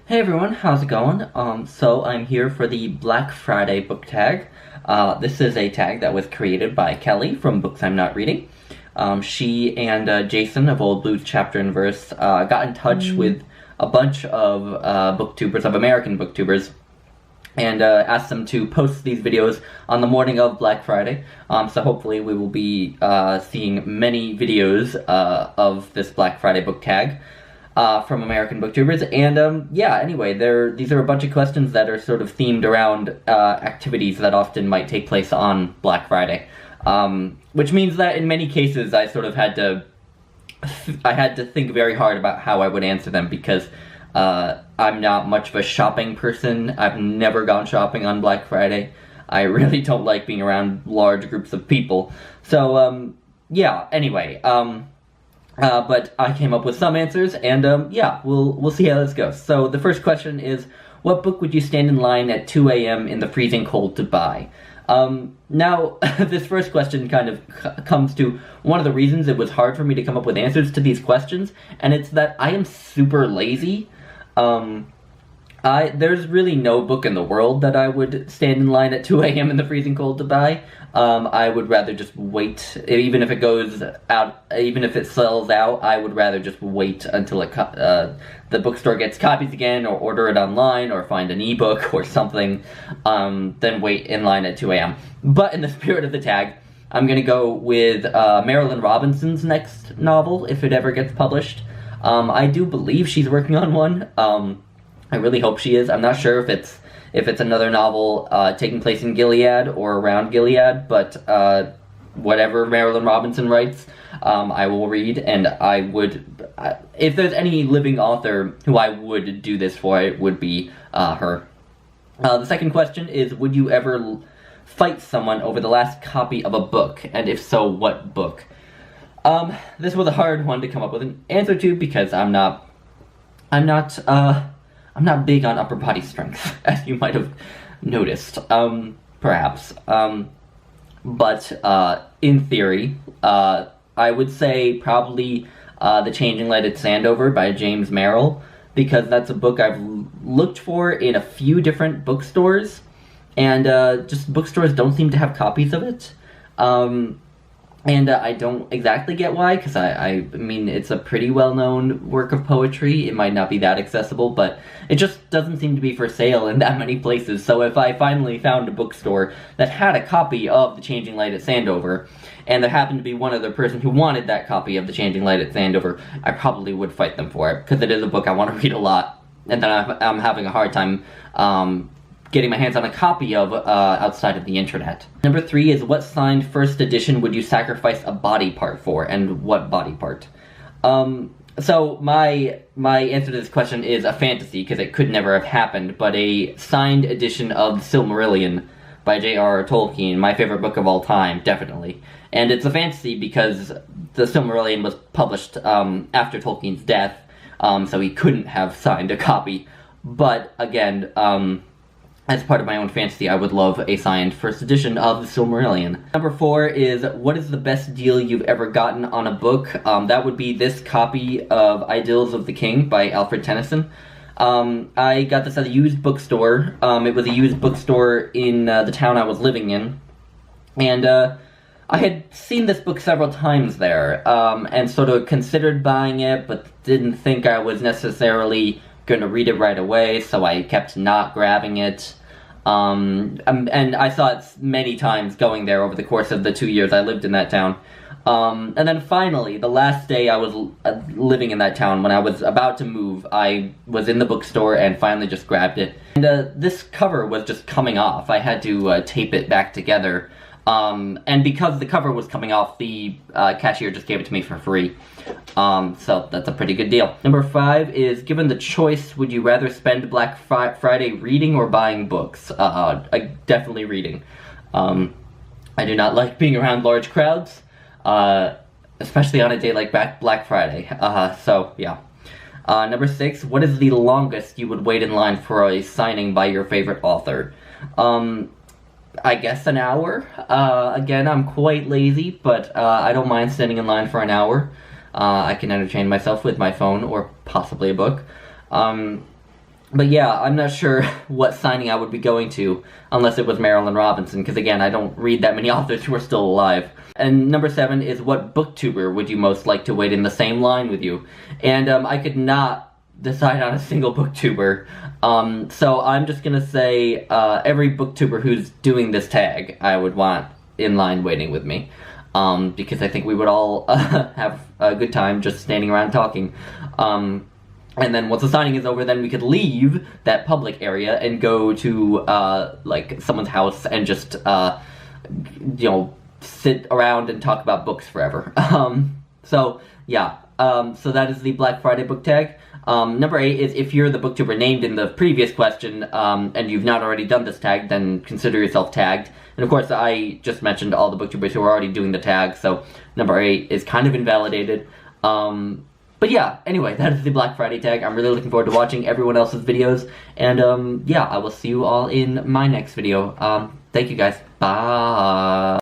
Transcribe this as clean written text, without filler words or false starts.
Hey everyone, how's it going? So I'm here for the Black Friday book tag. This is a tag that was created by Kelly from Books I'm Not Reading. She and Jason of Old Blues Chapter and Verse got in touch with a bunch of booktubers, of American booktubers, and asked them to post these videos on the morning of Black Friday. So hopefully we will be seeing many videos of this Black Friday book tag. From American booktubers, and yeah, anyway, these are a bunch of questions that are sort of themed around activities that often might take place on Black Friday, which means that in many cases I sort of had to think very hard about how I would answer them, because I'm not much of a shopping person. I've never gone shopping on Black Friday. I really don't like being around large groups of people. So yeah, anyway, but I came up with some answers, and yeah, we'll see how this goes. So the first question is, what book would you stand in line at 2 a.m. in the freezing cold to buy? Now, this first question kind of comes to one of the reasons it was hard for me to come up with answers to these questions, and it's that I am super lazy. There's really no book in the world that I would stand in line at 2 a.m. in the freezing cold to buy. I would rather just wait, even if it goes out, even if it sells out, I would rather just wait until the bookstore gets copies again, or order it online, or find an ebook or something, than wait in line at 2 a.m. But in the spirit of the tag, I'm gonna go with Marilyn Robinson's next novel, if it ever gets published. I do believe she's working on one. I really hope she is. I'm not sure if it's another novel taking place in Gilead or around Gilead, but whatever Marilyn Robinson writes, I will read, and I would, if there's any living author who I would do this for, it would be her. The second question is, would you ever fight someone over the last copy of a book, and if so, what book? This was a hard one to come up with an answer to, because I'm not big on upper body strength, as you might have noticed, perhaps. But in theory, I would say probably The Changing Light at Sandover by James Merrill, because that's a book I've looked for in a few different bookstores, and just bookstores don't seem to have copies of it. And I don't exactly get why, because I mean, it's a pretty well-known work of poetry. It might not be that accessible, but it just doesn't seem to be for sale in that many places. So if I finally found a bookstore that had a copy of The Changing Light at Sandover, and there happened to be one other person who wanted that copy of The Changing Light at Sandover, I probably would fight them for it, because it is a book I want to read a lot, and that I'm having a hard time getting my hands on a copy of outside of the internet. Number 3 is, what signed first edition would you sacrifice a body part for, and what body part? So my answer to this question is a fantasy, because it could never have happened, but a signed edition of Silmarillion by J.R.R. Tolkien, my favorite book of all time, definitely. And it's a fantasy because the Silmarillion was published after Tolkien's death, so he couldn't have signed a copy. But again, as part of my own fantasy, I would love a signed first edition of the Silmarillion. Number 4 is, what is the best deal you've ever gotten on a book? That would be this copy of Idylls of the King by Alfred Tennyson. I got this at a used bookstore. It was a used bookstore in the town I was living in. And I had seen this book several times there, and sort of considered buying it, but didn't think I was necessarily going to read it right away, so I kept not grabbing it. And I saw it many times going there over the course of the 2 years I lived in that town. And then finally, the last day I was living in that town, when I was about to move, I was in the bookstore and finally just grabbed it. And this cover was just coming off. I had to tape it back together. And because the cover was coming off, the cashier just gave it to me for free. So that's a pretty good deal. Number 5 is, given the choice, would you rather spend Black Friday reading or buying books? Definitely reading. I do not like being around large crowds, especially on a day like Black Friday. So yeah. Number 6, what is the longest you would wait in line for a signing by your favorite author? I guess an hour. Again, I'm quite lazy, but I don't mind standing in line for an hour. I can entertain myself with my phone or possibly a book. But yeah, I'm not sure what signing I would be going to unless it was Marilyn Robinson, because again, I don't read that many authors who are still alive. And number 7 is, what booktuber would you most like to wait in the same line with you? And I could not decide on a single booktuber. So I'm just gonna say every booktuber who's doing this tag I would want in line waiting with me. Because I think we would all have a good time just standing around talking. And then once the signing is over, then we could leave that public area and go to, like, someone's house and just, you know, sit around and talk about books forever. So, yeah. So that is the Black Friday book tag. Number 8 is, if you're the booktuber named in the previous question, and you've not already done this tag, then consider yourself tagged. And of course, I just mentioned all the booktubers who are already doing the tag, so number 8 is kind of invalidated. But yeah, anyway, that is the Black Friday tag. I'm really looking forward to watching everyone else's videos, and yeah, I will see you all in my next video. Thank you guys. Bye.